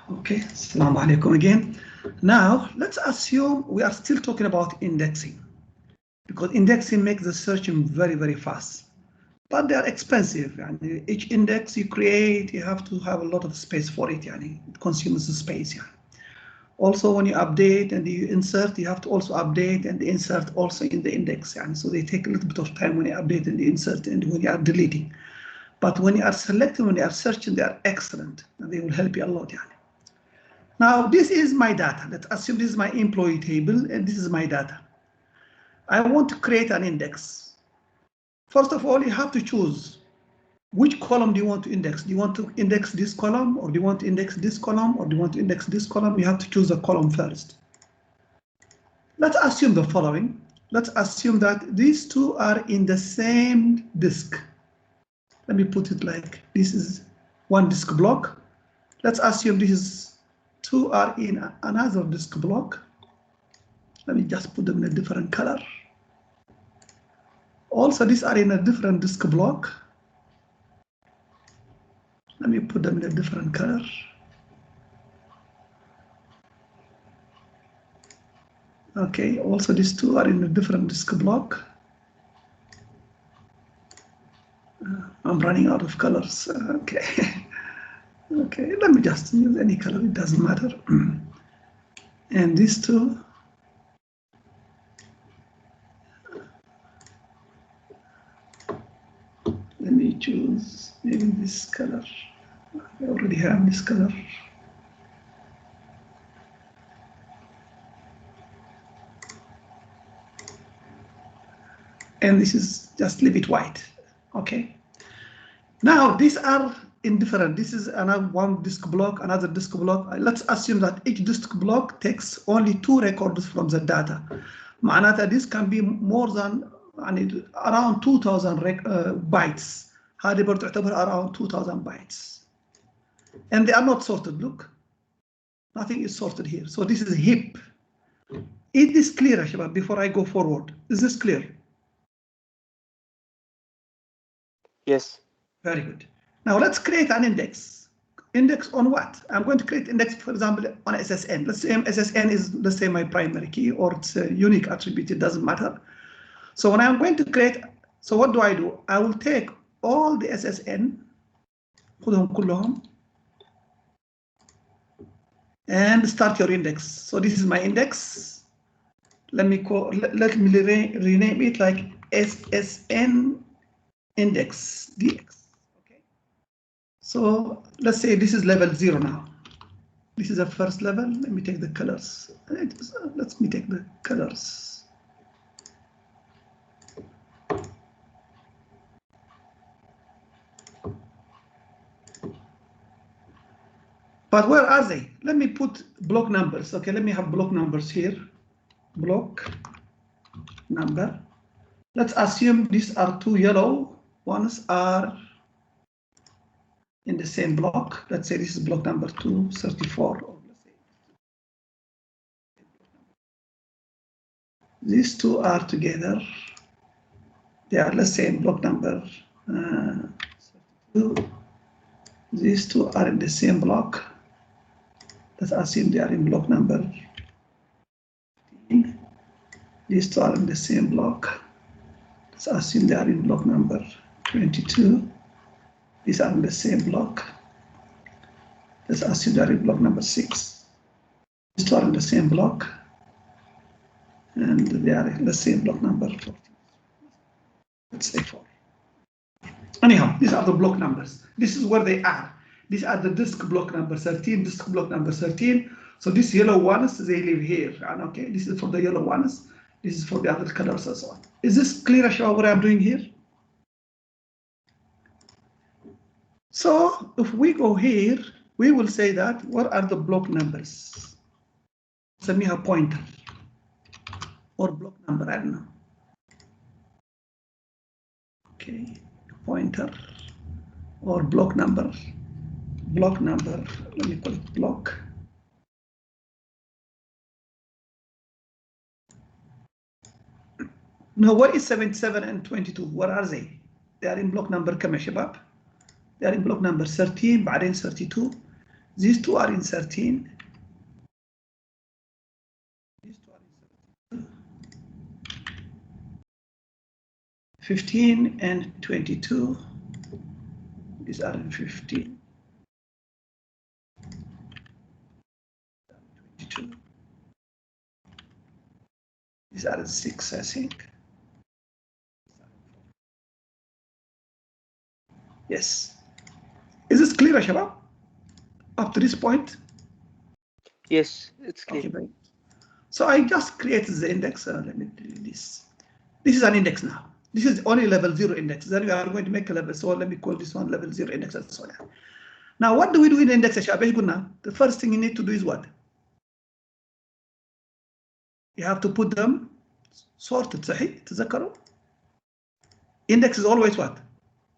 Okay, Assalamu alaikum again. Now, let's assume we are still talking about indexing, because indexing makes the searching very, very fast. But they are expensive. And each index you create, you have to have a lot of space for it. It consumes the space. Also, when you update and you insert, you have to also update and insert also in the index. So they take a little bit of time when you update and insert and when you are deleting. But when you are selecting, when you are searching, they are excellent and they will help you a lot. Now, this is my data. Let's assume this is my employee table and this is my data. I want to create an index. First of all, you have to choose which column do you want to index. Do you want to index this column, or do you want to index this column, or do you want to index this column? You have to choose a column first. Let's assume the following. Let's assume that these two are in the same disk. Let me put it like this is one disk block. Let's assume this is two are in another disk block. Let me just put them in a different color. Also, these are in a different disk block. Let me put them in a different color. Okay, also these two are in a different disk block. I'm running out of colors. Okay. Okay, let me just use any color, it doesn't matter. And these two. Let me choose maybe this color. I already have this color. And this is just leave it white. Okay. Now these are indifferent. This is another one disk block, another disk block. Let's assume that each disk block takes only 2 records from the data. معناتها this can be more than around 2000 bytes. هذه برضه تعتبر around 2000 bytes. And they are not sorted. Look, nothing is sorted here. So this is a heap. Is this clear, Shabab, before I go forward? Is this clear? Yes. Very good. Now let's create an index. Index on what? I'm going to create index, for example, on SSN. Let's say SSN is, let's say, my primary key, or it's a unique attribute, it doesn't matter. So when I'm going to create, so what do? I will take all the SSN, خذهم كلهم, and start your index. So this is my index. Let me rename it like SSN index dx. Okay. So let's say this is level 0 now. This is the first level. Let me take the colors. Let me take the colors. But where are they? Let me put block numbers. Okay, let me have block numbers here. Block number. Let's assume these are 2 yellow ones are in the same block. Let's say this is block number 234. Or let's say these two are together. They are, let's say, in block number 32. These two are in the same block. Let's assume they are in block number 15. These two are in the same block. Let's assume they are in block number 22. These are in the same block. Let's assume they are in block number 6. These two are in the same block. And they are in the same block number 14. Let's say 4. Anyhow, these are the block numbers. This is where they are. These are the disk block number 13, disk block number 13. So these yellow ones, they live here. And okay, this is for the yellow ones. This is for the other colors and so on. Is this clear, Ashwa, what I'm doing here? So if we go here, we will say that what are the block numbers? Send me a pointer or block number, I don't know. Okay, pointer or block number. Block number, let me call it block. Now, what is 77 and 22? What are they? They are in block number كم يا شباب? They are in block number 13, بعدين 32. These two are in 13. These two are in 15 and 22. These are in 15. 22. These are in 6, I think. Yes. Is this clear, Shabab? Up to this point? Yes, it's clear. Okay, great. So I just created the index. Let me do this. This is an index now. This is only level 0 index. Then we are going to make a level. So let me call this one level 0 index and so on. Now, what do we do in index? The first thing you need to do is what? You have to put them sorted. صحيح؟ تذكروا? Index is always what?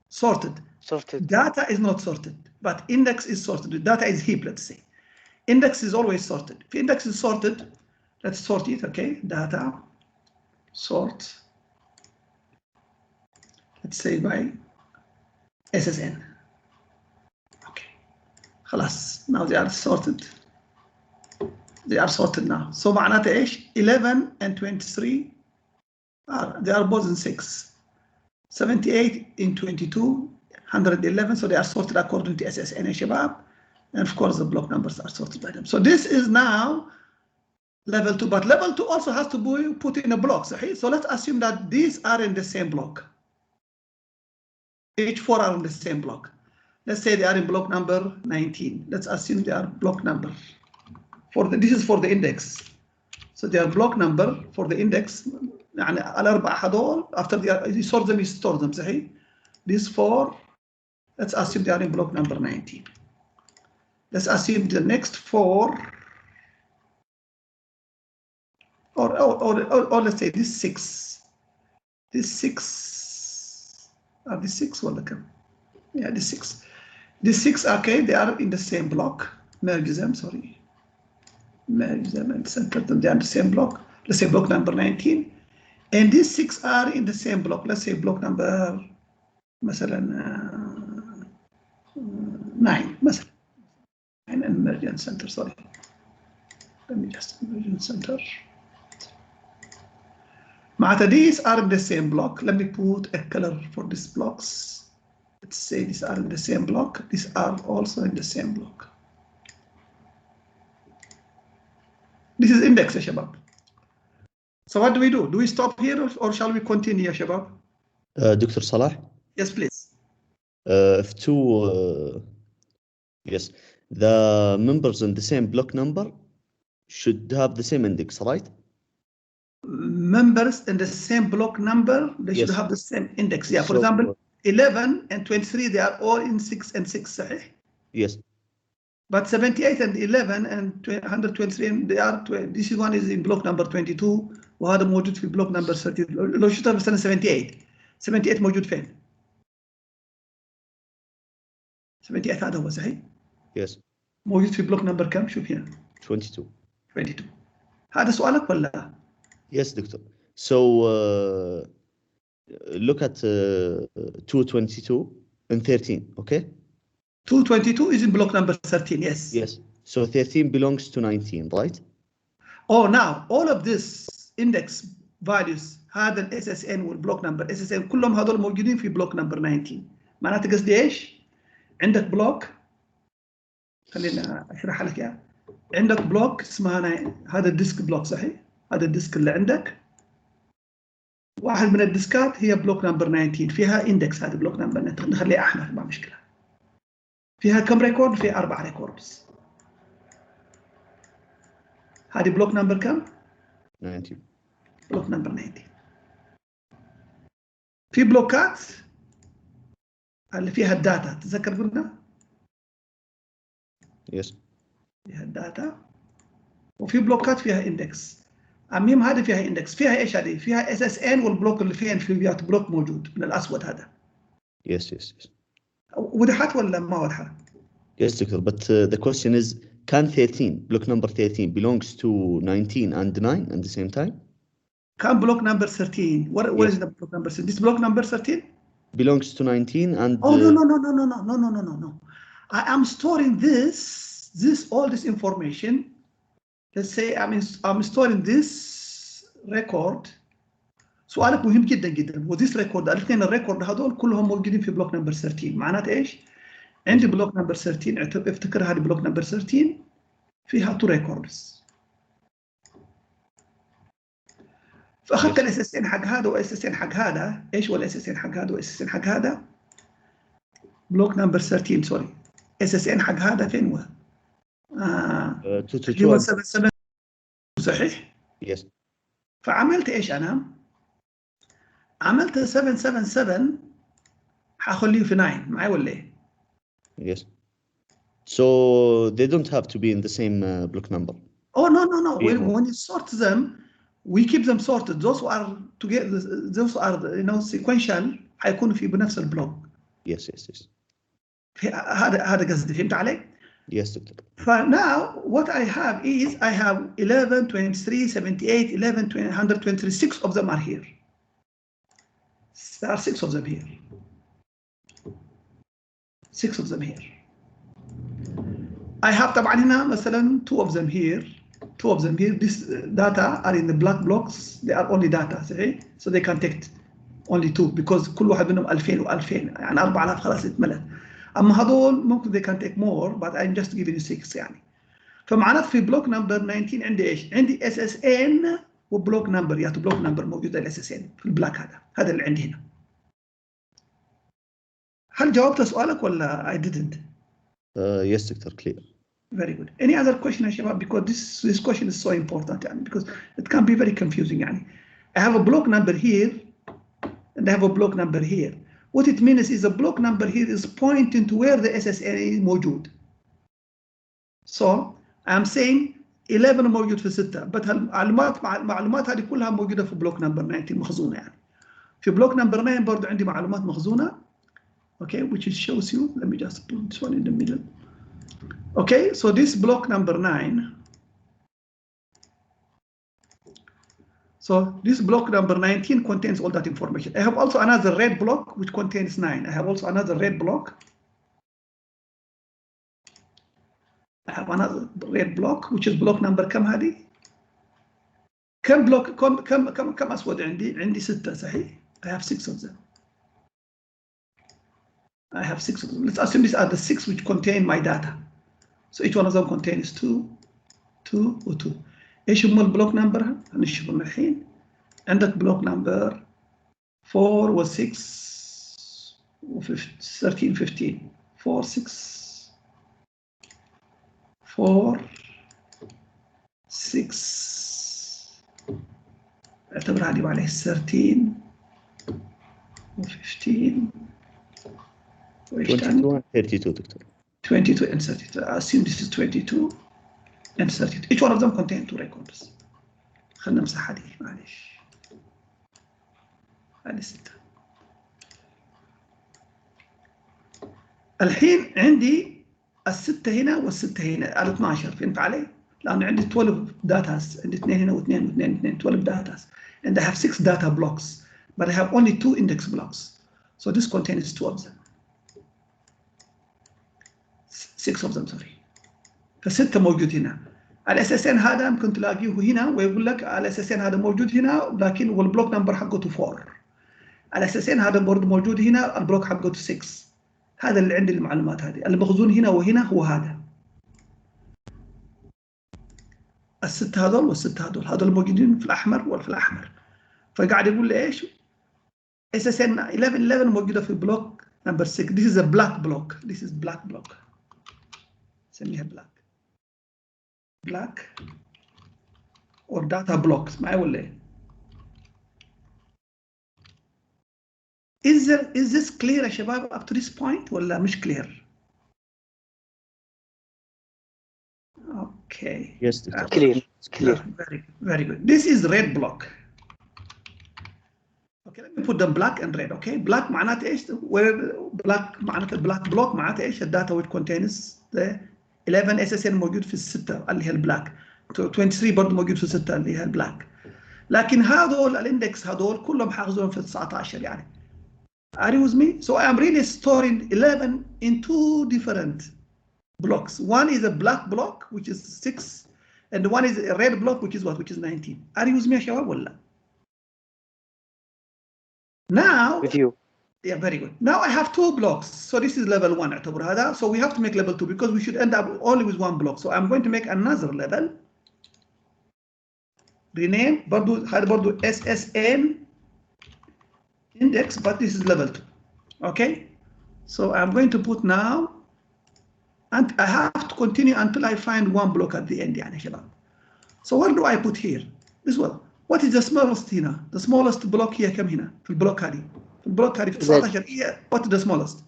Sorted. Sorted. Data is not sorted, but index is sorted. The data is heap, let's say. Index is always sorted. If index is sorted, let's sort it, okay? Data, sort, let's say by SSN. Okay. خلاص. Now they are sorted. They are sorted now. So معناته ايش؟ 11 and 23 they are both in 6. 78 in 22, 111, so they are sorted according to SSN يا شباب. And of course the block numbers are sorted by them. So this is now level 2, but level 2 also has to be put in a block. صحيح? So let's assume that these are in the same block. Each 4 are in the same block. Let's say they are in block number 19. Let's assume they are block number. This is for the index. So they are block number for the index. يعني الأربعة هذول after you sort them, you store them. صحيح? These 4, let's assume they are in block number 19. Let's assume the next 4, or let's say this 6. This 6, are this 6 or the yeah, this 6. These 6, okay, they are in the same block. Merge them, sorry. Merge them and center them. They are in the same block. Let's say block number 19. And these 6 are in the same block. Let's say block number مثلا 9 مثلا. And merge and center, sorry. Let me just merge and center. معناتها these are in the same block. Let me put a color for these blocks. Let's say these are in the same block. These are also in the same block. This is index يا شباب. So what do we do? Do we stop here or shall we continue يا شباب? Dr. Salah? Yes, please. If two, yes, the members in the same block number should have the same index, right? Members in the same block number, they should have the same index. Yeah, for example, 11 and 23, they are all in 6 and 6, صحيح? Yes. But 78 and 11 and 123, they are, this one is in block number 22, وهذا موجود في block number 30. لو شفتها مثلا 78 موجود فين؟ 78 هذا هو صحيح؟ Yes. موجود في block number كم؟ شوف هنا. 22. هذا سؤالك ولا؟ Yes, Doctor. So look at 222 and 13, okay? 222 is in block number 13, yes. Yes. So 13 belongs to 19, right? Oh, now all of this index values هذا ال SSN والبلوك نمبر SSN كلهم هذول موجودين في بلوك نمبر 19. معناته قصدي ايش؟ عندك بلوك، خلينا اشرح لك اياه. عندك بلوك اسمها هذا الديسك بلوك صحيح؟ هذا الديسك اللي عندك. واحد من الديسكات هي بلوك نمبر 19 فيها اندكس. هذا بلوك نمبر نخليه احمر ما مشكله. فيها كم ريكورد؟ فيها 4 ريكوردز. هذه بلوك نمبر كم؟ 19. بلوك نمبر 19. في بلوكات اللي فيها الداتا، تتذكر قلنا؟ Yes. فيها الداتا وفي بلوكات فيها اندكس. المهم هذه فيها اندكس. فيها ايش هذه؟ فيها SSN والبلوك اللي فيها انفلوبيات بلوك موجود من الاسود هذا. Yes. وضحت ولا ما وضحت؟ Yes, Doctor. But the question is, can 13, block number 13, belongs to 19 and 9 at the same time? Can block number 13? What Yes. is the block number 13? This block number 13? Belongs to 19 and... Oh, no. I am storing this all this information. Let's say I'm storing this record. سؤالك مهم جدا جدا. وذيس ريكورد الاثنين الريكورد هذول كلهم موجودين في بلوك نمبر 13. معناته ايش؟ عندي بلوك نمبر 13 افتكر هذه بلوك نمبر 13 فيها 2 ريكوردز. فاخذت الاس اس ان حق هذا والاس اس ان حق هذا. ايش هو الاس اس ان حق هذا والاس اس ان حق هذا؟ بلوك نمبر 13 سوري. اس اس ان حق هذا فين هو؟ 222 صحيح؟ يس. فعملت ايش انا؟ عملت 777 حاخليه في 9 معي ولا ايه؟ Yes. So they don't have to be in the same block number. Oh no. When you sort them, we keep them sorted. Those who are together, those who are sequential حيكونوا في بنفس البلوك. Yes. هذا قصدي. فهمت علي؟ Yes, doctor. Now what I have is I have 11, 23, 78, 11, 123. 6 of them are here. There are 6 of them here. 6 of them here. I have طبعا هنا مثلا 2 of them here. 2 of them here. This data are in the black blocks. They are only data, صحيح? So they can take only 2 because كل واحد منهم 2000 و2000 يعني 4000 خلاص اتملت. اما هذول ممكن they can take more but I'm just giving you 6 يعني. فمعناته في بلوك نمبر 19 عندي ايش؟ عندي اس اس ان وبلوك نمبر يعني بلوك نمبر موجوده الاس اس ان في البلاك هذا اللي عندي هنا. هل جاوبت سؤالك ولا I didn't؟ Yes, doctor, clear. Very good. Any other question يا شباب because this question is so important يعني because it can be very confusing يعني. I have a block number here and I have a block number here. What it means is the block number here is pointing to where the SSN موجود. So I'm saying 11 موجود في 6 but المعلومات هذه كلها موجودة في بلوك نمبر 19 مخزونة يعني. في بلوك نمبر 9 برضه عندي معلومات مخزونة. Okay, which shows you. Let me just put this one in the middle. Okay, so this block number 9. So this block number 19 contains all that information. I have also another red block which contains 9. I have also another red block. I have another red block which is block number كم هذه؟ كم block كم أسود عندي؟ عندي 6 صحيح؟ I have 6 of them. I have 6 of them. Let's assume these are the 6 which contain my data. So each one of them contains 2 و2. ايش هم البلوك نمبر؟ هنشوفهم الحين. عندك بلوك نمبر 4 و6 و13 15 4 6 4 6 اعتبر هذه عليه 13 و15 22 and 32 دكتور. 22 and 32. I assume this is 22 and 32. Each one of them contain 2 records. خلنا نمسح هذه معلش. هذه 6. الحين عندي ال6 هنا وال6 هنا ال 12 فهمت علي؟ لأن عندي 12 داتاس عندي 2 هنا و2 و2 2 12 داتاس and I have 6 data blocks but I have only 2 index blocks so this contains 2 of them 6 of them sorry ف6 موجود هنا الاس اس ان هذا ممكن تلاقيه هنا ويقول لك الاس اس ان هذا موجود هنا لكن والبلوك نمبر حقته 4 الاس اس ان هذا برضه موجود هنا البلوك حقته 6 هذا اللي عندي المعلومات هذه المخزون هنا وهنا هو هذا ال6 هذول وال6 هذول موجودين في الاحمر وفي الاحمر فقاعد يقول لي ايش اس اس ان 11 موجوده في بلوك نمبر 6 this is a black block this is black block سميها black or data blocks معي ولا ايه is this clear يا شباب up to this point ولا مش clear okay Yes, clear very good this is red block okay let me put them black and red okay black معناته ايش where black معناته black block معناته ايش الداتا which contains the 11 SSN موجود في الستة اللي هي البلاك 23 برضه موجود في الستة اللي هي البلاك لكن هذول الاندكس هذول كلهم حاخذهم في 19 يعني are you with me so I am really storing 11 in 2 different blocks. One is a black block, which is 6, and one is a red block, which is what? Which is 19. Are you with me, يا شباب ولا? Now, With you. yeah, very good. Now I have 2 blocks. So this is level 1 اعتبر هذا. So we have to make level 2 because we should end up only with 1 block. So I'm going to make another level. Rename برضو هذا برضو SSN index, but this is level 2. Okay. So I'm going to put now, and I have to continue until I find 1 block at the end يعني شباب. So what do I put here? This one. What is the smallest هنا? The smallest block هي كم هنا؟ في البلوك هذه. في البلوك هذه في 19 هي what is the smallest?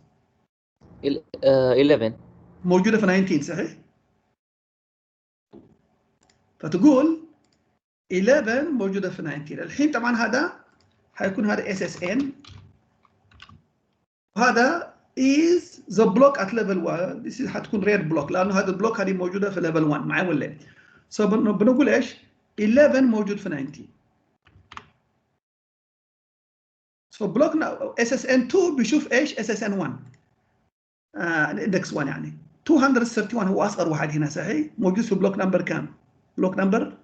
11. موجودة في 19 صحيح؟ فتقول 11 موجودة في 19. الحين طبعا هذا حيكون هذا SSN. هذا is the block at level 1. This is حتكون red block لأنه هذا البلوك هذه موجودة في level 1 معي ولا؟ So بنقول إيش؟ 11 موجود في 19. So block SSN2 بيشوف إيش؟ SSN1. index 1 يعني 231 هو أصغر واحد هنا صحيح؟ موجود في بلوك نمبر كام؟ بلوك نمبر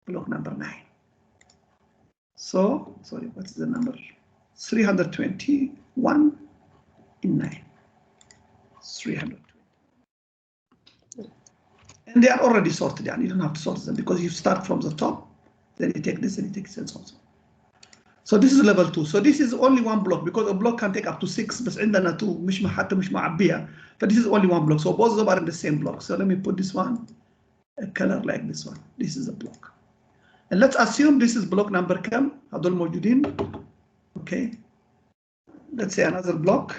9. So sorry, what's the number? 321 in 9. 320. And they are already sorted. You don't have to sort them because you start from the top, then you take this and you take this and so on. So this is level 2. So this is only 1 block because a block can take up to 6, but عندنا 2 مش معبية. But this is only 1 block. So both of them are in the same block. So let me put this one a color like this one. This is a block. And let's assume this is block number كم؟ هذول موجودين. Okay. Let's say another block.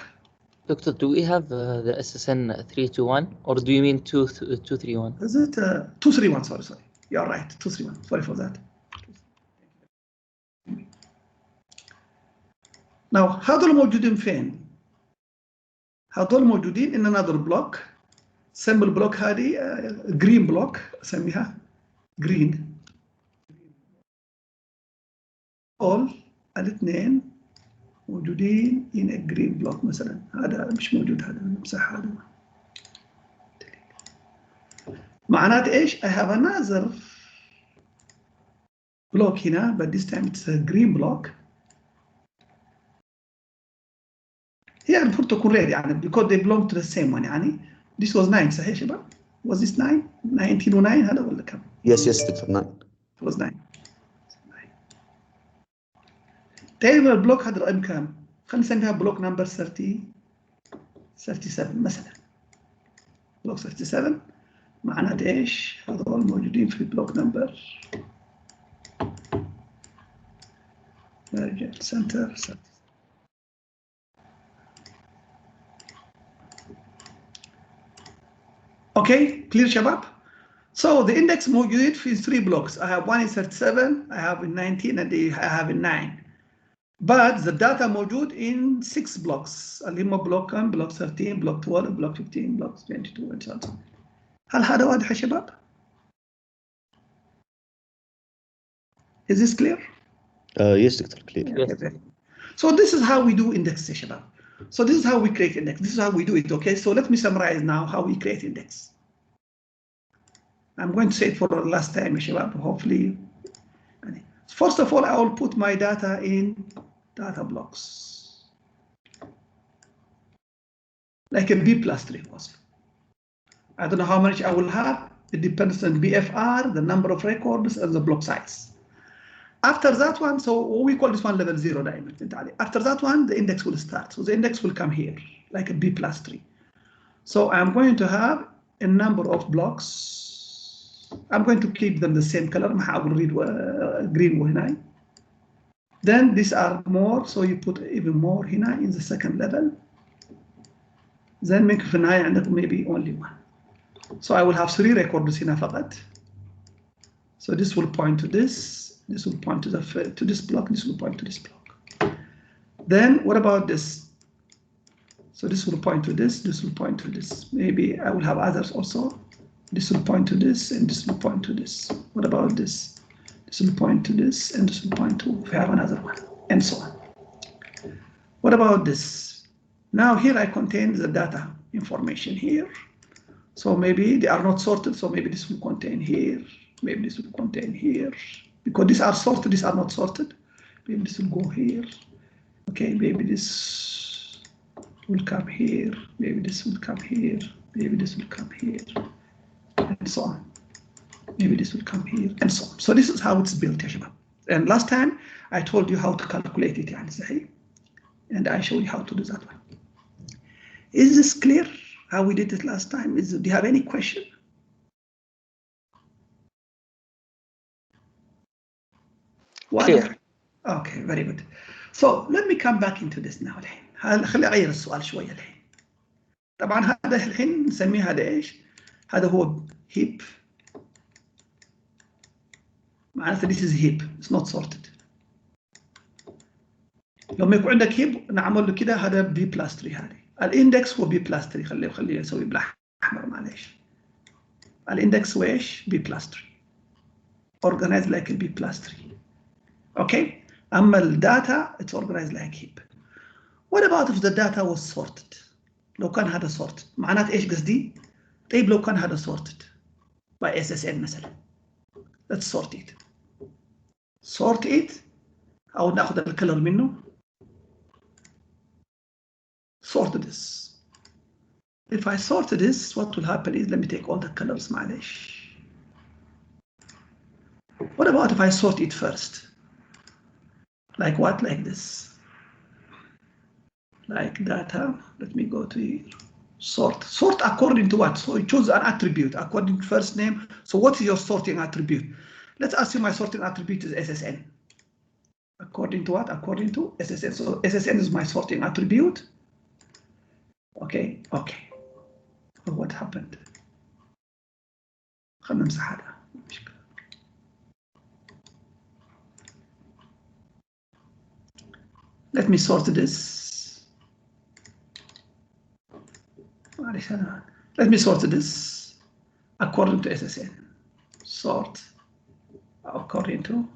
Doctor, do we have the SSN 321 or do you mean 231? Is it 231? Sorry. You're right. 231. Sorry for that. Now هذول موجودين فين؟ هذول موجودين in another block. Symbol block هذه green block أسميها green. all الاثنين موجودين in a green block مثلا. هذا مش موجود، هذا نمسح هذا. معناته ايش؟ I have another block هنا but this time it's a green block. هي المفروض تكون red يعني because they belong to the same one يعني. This was 9 صحيح شباب؟ Was this 9؟ 19 و 9 هذا ولا كم؟ Yes, دكتور 9. It was 9. طيب البلوك هذا الرقم كم؟ خلينا نسميها بلوك نمبر 37 مثلا. بلوك 37 معناته ايش؟ هذول موجودين في بلوك نمبر مارجن سنتر. اوكي كلير شباب؟ So the index موجود في 3 blocks. I have one in 37, I have in 19 and I have in 9. But the data موجود in 6 blocks اللي هم block 1, block 13, block 12, block 15, block 22 and so on. هل هذا واضح يا شباب؟ Is this clear? Yes, دكتور clear. Okay. So this is how we do index يا شباب. So this is how we create index. This is how we do it. Okay. So let me summarize now how we create index. I'm going to say it for the last time يا شباب. Hopefully. First of all, I will put my data in data blocks. Like a B+3 was. I don't know how much I will have. It depends on BFR, the number of records, and the block size. After that one, so we call this one level 0 دائما. After that one, the index will start. So the index will come here, like a B+3. So I'm going to have a number of blocks. I'm going to keep them the same color. I will read green هنا. Then these are more, so you put even more هنا in the second level. Then make في النهاية عندكم maybe only one. So I will have 3 records هنا فقط. So this will point to this. This will point to this block. This will point to this block. Then what about this? So this will point to this. This will point to this. Maybe I will have others also. This will point to this, and this will point to this. What about this? This will point to this, and this will point to, if I have another one, and so on. What about this? Now here I contain the data. information here. So maybe they are not sorted, so maybe this will contain here, maybe this will contain here. Because these are sorted, these are not sorted. Maybe this will go here. Okay, maybe this will come here, maybe this will come here, maybe this will come here, and so on. Maybe this will come here, and so on. So this is how it's built, ya shabab. And last time I told you how to calculate it, يعني صحيح? And I showed you how to do that one. Is this clear how we did it last time? Do you have any question? Clear. Okay, very good. So let me come back into this now الحين. خلي أغير السؤال شوية الحين. طبعا هذا الحين نسميه هذا إيش؟ هذا هو heap. معناته this is heap. It's not sorted. لما يكون عندك heap نعمل له كده هذا B plus 3 هذه. الاندكس هو B plus 3 خليه اسوي بالاحمر معليش. الاندكس هو ايش؟ B plus 3. Organized like B plus 3. Okay. أما الداتا it's organized like heap. What about if the data was sorted? لو كان هذا sorted معناته ايش قصدي؟ طيب لو كان هذا sorted by SSN مثلا. Let's sort it. Sort it أو ناخذ الكلر منه. Sort this. If I sort this, what will happen is let me take all the colors معلش. What about if I sort it first? Like what? Like this. Like data. Let me go to here. Sort. Sort according to what? So you choose an attribute according to first name. So what is your sorting attribute? Let's assume my sorting attribute is SSN. According to what? According to SSN. So SSN is my sorting attribute. Okay. Okay. So what happened? خلنا نمسح هذا. Let me sort this. Let me sort this according to SSN. Sort according to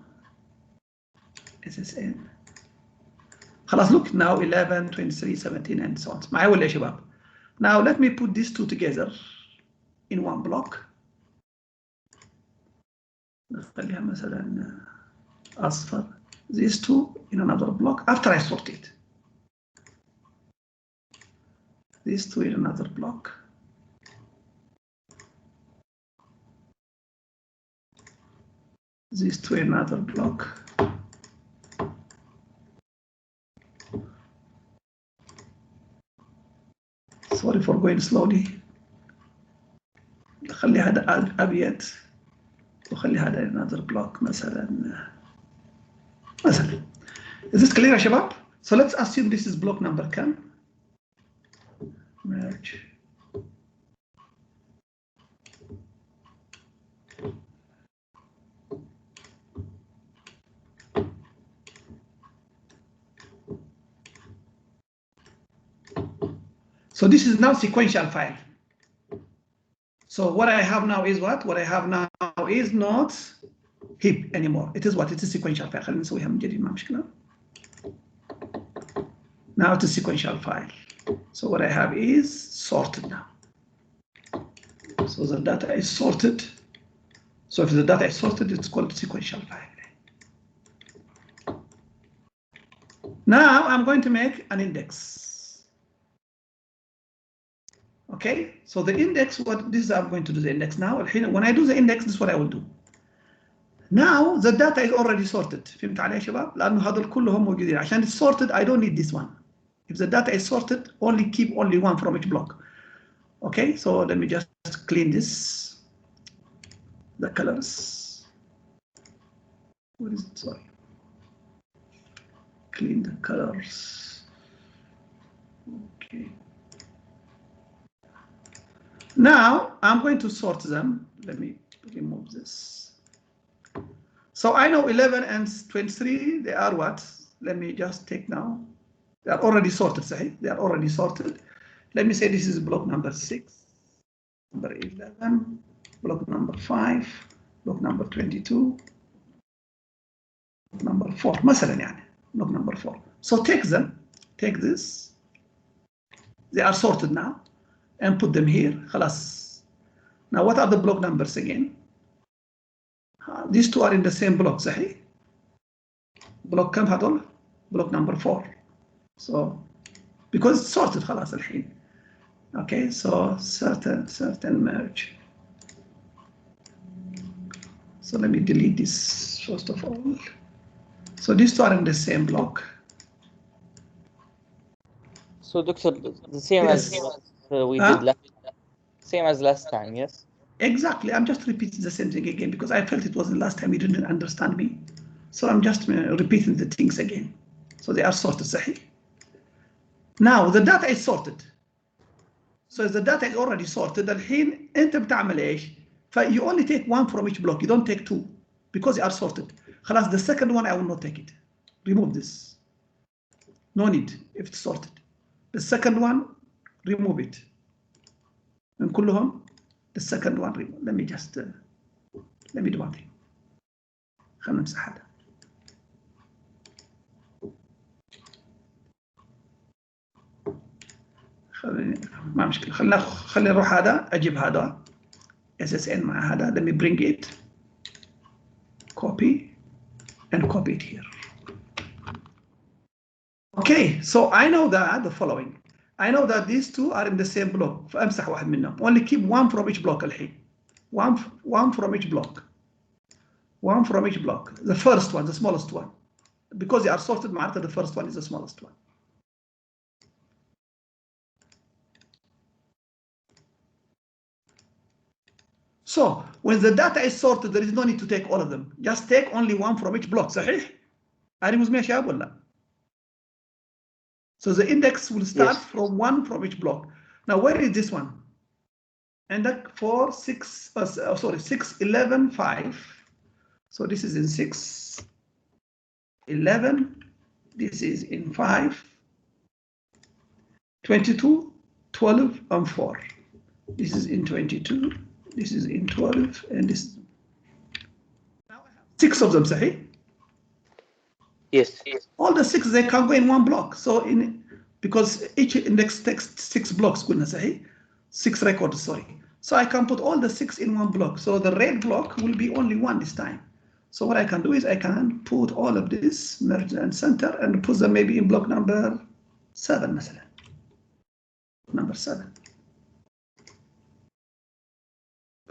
SSN. خلاص look now 11, 23, 17 and so on. معي ولا يا شباب؟ Now let me put these two together in one block. نخليها مثلا أصفر. These two in another block after I sort it. These two in another block. These two in another block. Sorry for going slowly. خلي هذا أبيض وخلي هذا another block مثلا. Is this clear يا شباب? So let's assume this is block number كم? Merge. So this is now sequential file. So what I have now is what? What I have now is not heap anymore. It is what? It is sequential file. خلينا نسويها من جديد ما مشكلة. Now it is sequential file. So what I have is sorted now. So the data is sorted. So if the data is sorted, it's called sequential file. Now I'm going to make an index. Okay, so the index, I'm going to do the index now. When I do the index, this is what I will do. Now the data is already sorted. فهمت علي يا شباب؟ لأنه هذول كلهم موجودين. عشان it's sorted, I don't need this one. If the data is sorted, keep only one from each block. Okay, so let me just clean this. The colors. What is it? Sorry. Clean the colors. Okay. Now I'm going to sort them. Let me remove this. So I know 11 and 23, they are what? Let me just take now. They are already sorted, Sahih. They are already sorted. Let me say this is block number 6, number 11, block number 5, block number 22, block number 4. مثلا يعني, block number 4. So take them, take this. They are sorted now. and put them here. خلاص. Now what are the block numbers again? These two are in the same block, صحيح? block كم هذول؟ block number 4. So because it's sorted خلاص الحين. Okay, so certain merge. So let me delete this first of all. So these two are in the same block. So Doctor, the same as we did last time, yes? Exactly. I'm just repeating the same thing again because I felt it was the last time you didn't understand me. So I'm just repeating the things again. So they are sorted, صحيح? Now the data is sorted. So the data is already sorted. الحين أنت بتعمل إيش؟ You only take one from each block. You don't take two because they are sorted. خلاص, the second one I will not take it. Remove this. No need if it's sorted. The second one, remove it. من كلهم, the second one remove. Let me just let me do one thing. خلنا نمسح هذا. ما مشكلة. خلينا نروح هذا, أجيب هذا SSN مع هذا. Let me bring it. Copy and copy it here. Okay, so I know that the following. I know that these two are in the same block. فأمسح واحد منهم. Only keep one from each block الحين. One from each block. One from each block. The first one, the smallest one. Because they are sorted, معناتها the first one is the smallest one. So when the data is sorted, there is no need to take all of them. Just take only one from each block. صحيح؟ هذه مزمية يا شباب ولا؟ So the index will start from one from each block. Now where is this one? Index 4, 6, sorry, 6, 11, 5. So this is in 6, 11. This is in 5, 22, 12, and 4. This is in 22. This is in 12, and this. Now I have 6 of them, صحيح? Yes. All the 6 they can go in one block. So because each index takes 6 blocks, قلنا صحيح? 6 records, sorry. So I can put all the 6 in one block. So the red block will be only one this time. So what I can do is I can put all of this, merge and center, and put them maybe in block number 7 مثلا. Number 7.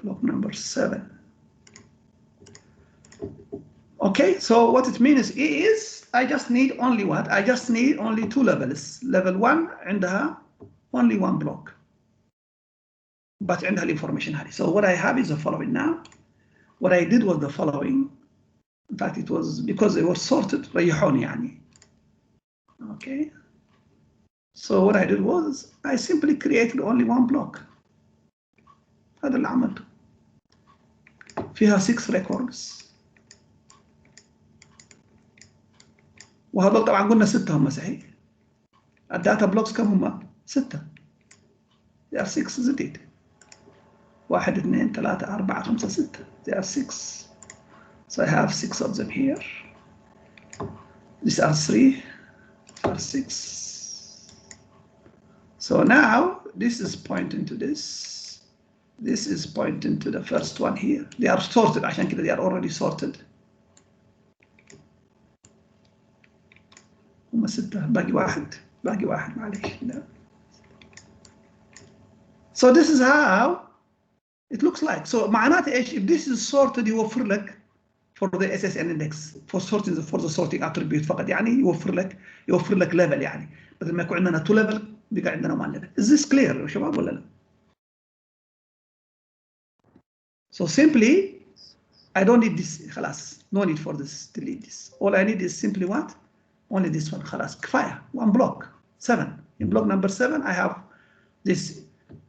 Block number 7. Okay, so what it means is I just need only what? I just need only 2 levels. Level 1 عندها only one block. But عندها information هذه. So what I have is the following now. What I did was the following. In fact, it was because it was sorted. ريحوني يعني. Okay. So what I did was I simply created only one block. هذا اللي عملته. فيها 6 records. وهذول طبعا قلنا 6 هم صحيح. الداتا بلوكس كم هم؟ 6. They are 6, isn't it? 1 2 3 4 5 6. They are 6. So I have 6 of them here. These are 3. These are 6. So now this is pointing to this. This is pointing to the first one here. They are sorted. عشان كده they are already sorted. هم 6. باقي واحد معليش. So this is how it looks like. So معناته ايش؟ If this is sorted يوفر لك for the SSN index for the sorting attribute فقط يعني يوفر لك level يعني بدل ما يكون عندنا 2 level بقى عندنا 1 level. Is this clear يا شباب ولا لا؟ So simply I don't need this. خلاص. No need for this. Delete this. All I need is simply what? Only this one. خلاص. كفاية. One block. 7. In block number 7 I have this.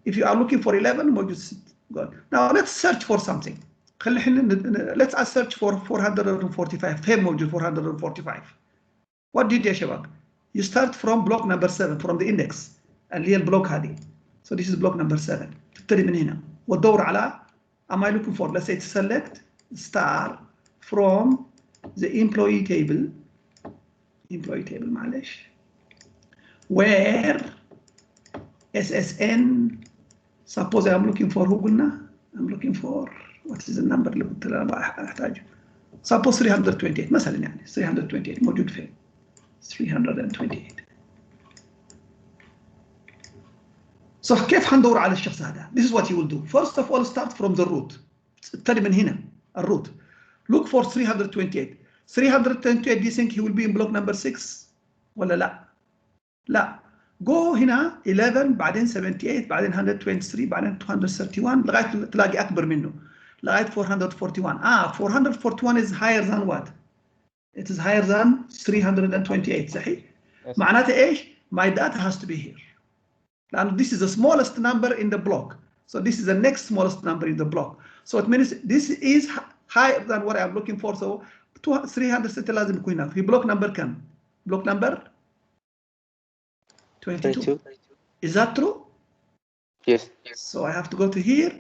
If you are looking for 11 موجود. Good. Now let's search for something. Let's search for 445. فين موجود 445? What did يا شباب? You start from block number 7 from the index اللي هي البلوك هذه. So this is block number 7. تبتدي من هنا وتدور على am I looking for, let's say select star from the employee table معلش where SSN Suppose I'm looking for who قلنا؟ I'm looking for what is the number اللي قلت له أحتاجه. Suppose 328 مثلا يعني 328 موجود فين؟ 328. So كيف حندور على الشخص هذا؟ This is what you will do. First of all, start from the root. ابتدي من هنا الروت. Look for 328. 328, do you think he will be in block number 6 ولا لا؟ لا. Go هنا 11 بعدين 78 بعدين 123 بعدين 231 لغاية تلاقي أكبر منه لغاية 441. 441 is higher than what? It is higher than 328 صحيح؟ Yes. معناته إيش؟ My data has to be here. And this is the smallest number in the block. So this is the next smallest number in the block. So it means this is higher than what I'm looking for. So 360 لازم يكون هنا. في block number كم؟ block number 22. Is that true? Yes. So I have to go to here.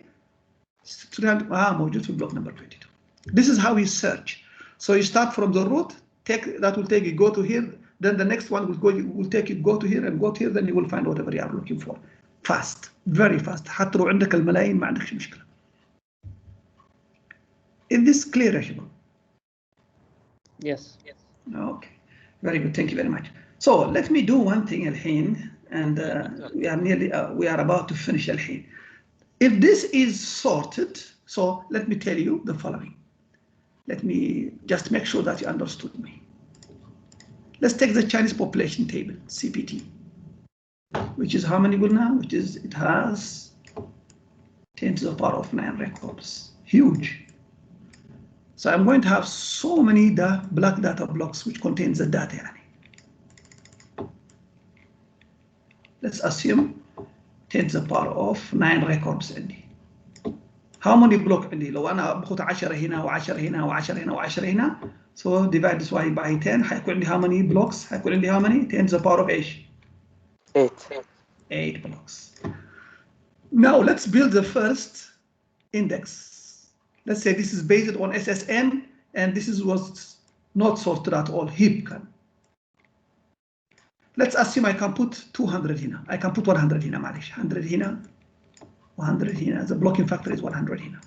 300. موجود في block number 22. This is how you search. So you start from the root. That will take you go to here. Then the next one will take you go to here and go to here. Then you will find whatever you are looking for. Fast, very fast. حتى لو عندك الملايين ما عندكش مشكلة. Is this clear, Ashima? Yes. Okay, very good. Thank you very much. So let me do one thing الحين, and we are about to finish الحين. If this is sorted, so let me tell you the following. Let me just make sure that you understood me. Let's take the Chinese population table, CPT, which is how many now? Which is, it has 10 to the power of 9 records. Huge. So I'm going to have so many black data blocks which contains the data. يعني. Let's assume 10 to the power of 9 records عندي. How many blocks عندي؟ لو أنا بخط 10 هنا و10 هنا و10 هنا و10 هنا. So divide this by 10. حيكون عندي how many blocks؟ حيكون عندي how many؟ 10 to the power of إيش؟ 8 blocks. Now let's build the first index. Let's say this is based on SSN and this was not sorted at all, heap can. Let's assume I can put 200 هنا. I can put 100 هنا معلش. 100 هنا 100 هنا. The blocking factor is 100 هنا.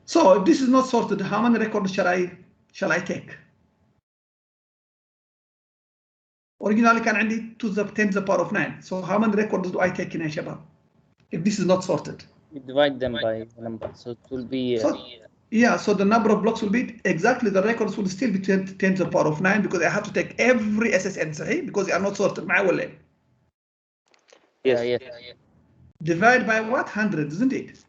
So if this is not sorted, how many records shall I take? Originally كان عندي 2 to the 10 to the power of 9. So how many records do I take هنا يا شباب? If this is not sorted. You divide them by the number, so it will be. So the number of blocks will be exactly, the records will still be 10 to the power of 9 because I have to take every SSN صحيح because they are not sorted معي ولا إيه؟ Yes. Divide by what? 100, isn't it?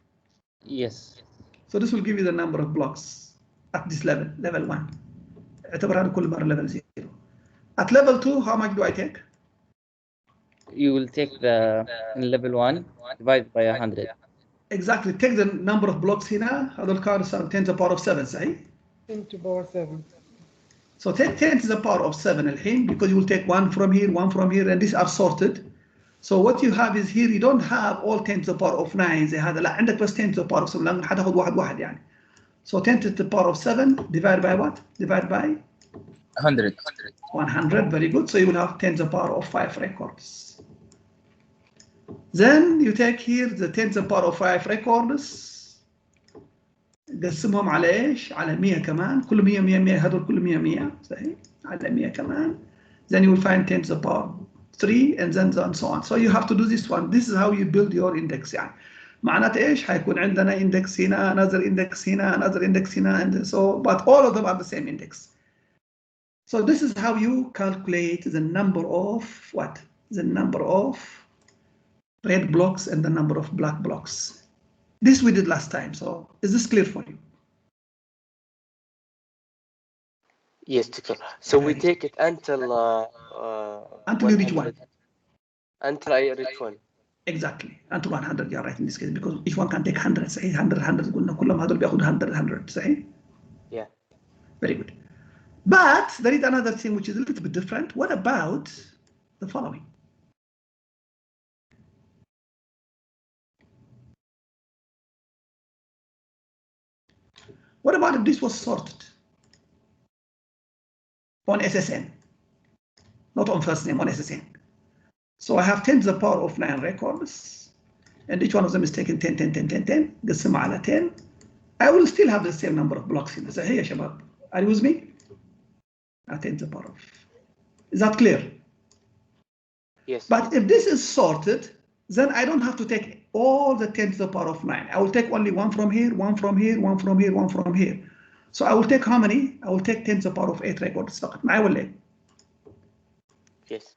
Yes. So this will give you the number of blocks at this level, level 1. اعتبر هذا كل مرة level 0. At level 2, how much do I take? You will take the in level 1 divided by 100. Exactly. Take the number of blocks هنا. هذول كانوا 10 to the power of 7 صحيح? 10 to the power 7. So take 10 to the power of 7 الحين because you will take one from here, one from here, and these are sorted. So what you have is here you don't have all 10 to the power of 9 زي هذا لا عندك بس 10 to the power of 7 لأن حتاخذ واحد يعني. So 10 to the power of 7 divided by what? Divided by 100. 100. Very good. So you will have 10 to the power of 5 records. Then you take here the 10 to the power of 5 records. قسمهم على ايش؟ على 100 كمان. كل 100 100 100 هذول كل 100 100 صحيح؟ على 100 كمان. Then you will find 10 to the power 3 and then so on. So you have to do this one. This is how you build your index يعني. معناته ايش؟ حيكون عندنا index هنا, another index هنا, another index هنا, and so, but all of them are the same index. So this is how you calculate the number of what? The number of red blocks and the number of black blocks. This we did last time. So is this clear for you? Yes, teacher. So we take it until you reach 1. Until I reach 1. Exactly. Until 100 you're right in this case because each one can take 100 صحيح 100 قلنا كلهم هذول بياخذوا 100 صحيح? Yeah. Very good. But there is another thing which is a little bit different. What about the following? What about if this was sorted on SSN, not on first name, on SSN? So I have 10 to the power of 9 records. and each one of them is taking 10 10 10 10 10 قسمها على 10 I will still have the same number of blocks هنا صحيح يا شباب are you with me 10 to the power of is that clear Yes. but if this is sorted then I don't have to take all the 10 to the power of 9 I will take only one from here one from here one from here one from here so I will take how many I will take 10 to the power of 8 records فقط معي ولا ايه Yes.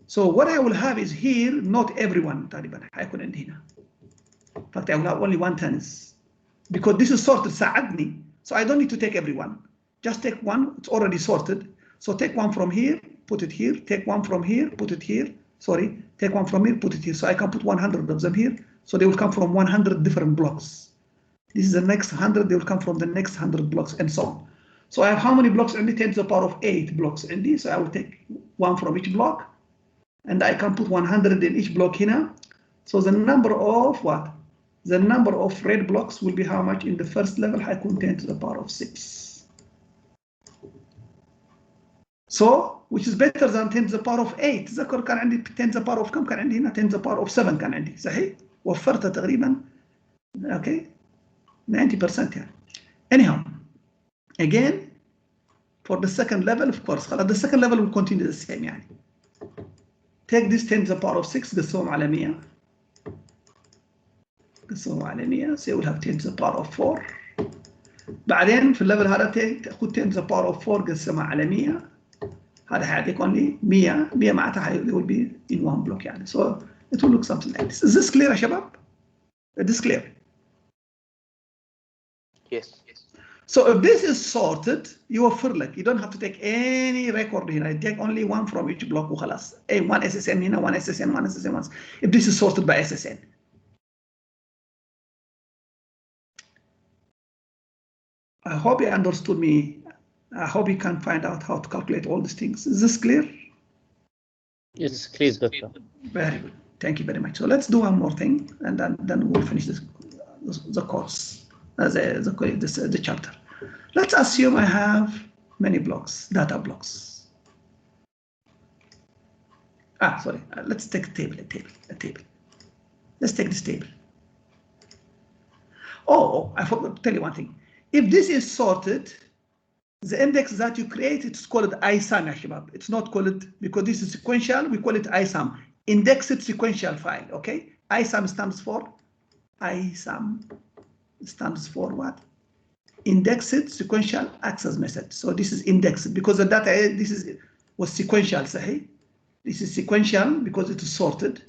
So what I will have is here, not everyone تقريبا حيكون عندي هنا. In fact, I will have only one tennis because this is sorted ساعدني. So I don't need to take everyone. Just take one, it's already sorted. So take one from here, put it here, take one from here, put it here. Sorry, take one from here, put it here. So I can put 100 of them here. So they will come from 100 different blocks. This is the next 100, they will come from the next 100 blocks and so on. So I have how many blocks in the 10 to the power of 8 blocks in this. So I will take one from each block. And I can put 100 in each block here. So the number of what? The number of red blocks will be how much in the first level? حيكون 10 to the power of 6. So, which is better than 10 to the power of 8. تذكر كان عندي 10 to the power of كم كان عندي هنا 10 to the power of 7 كان عندي صحيح؟ وفرت تقريبا okay 90% يعني. Anyhow, again for the second level of course خلاص the second level will continue the same يعني. Take this 10 to the power of 6 قسمهم على 100 قسمهم على 100 so you will have 10 to the power of 4 بعدين في الليفل هذا تاخذ 10 to the power of 4 قسمها على 100 هذا حيعطيك only 100 معناتها it will be in one block يعني so it will look something like this. Is this clear يا شباب؟ Is this clear? Yes. So if this is sorted يوفر لك you don't have to take any record هنا you take only one from each block وخلاص اي one SSN هنا one SSN one SSN once if this is sorted by SSN. I hope you understood me. I hope you can find out how to calculate all these things. Is this clear? Yes, clear, Doctor. Very good. Thank you very much. So let's do one more thing, and then we'll finish the course, the chapter. Let's assume I have many blocks, data blocks. Sorry. Let's take a table. Let's take this table. Oh, I forgot to tell you one thing. If this is sorted, the index that you create, it's called ISAM, ya shabab. It's not called, because this is sequential, we call it ISAM. Indexed sequential file, okay? ISAM stands for what? Indexed sequential access method. So this is indexed because the data, was sequential, sahih? This is sequential because it is sorted.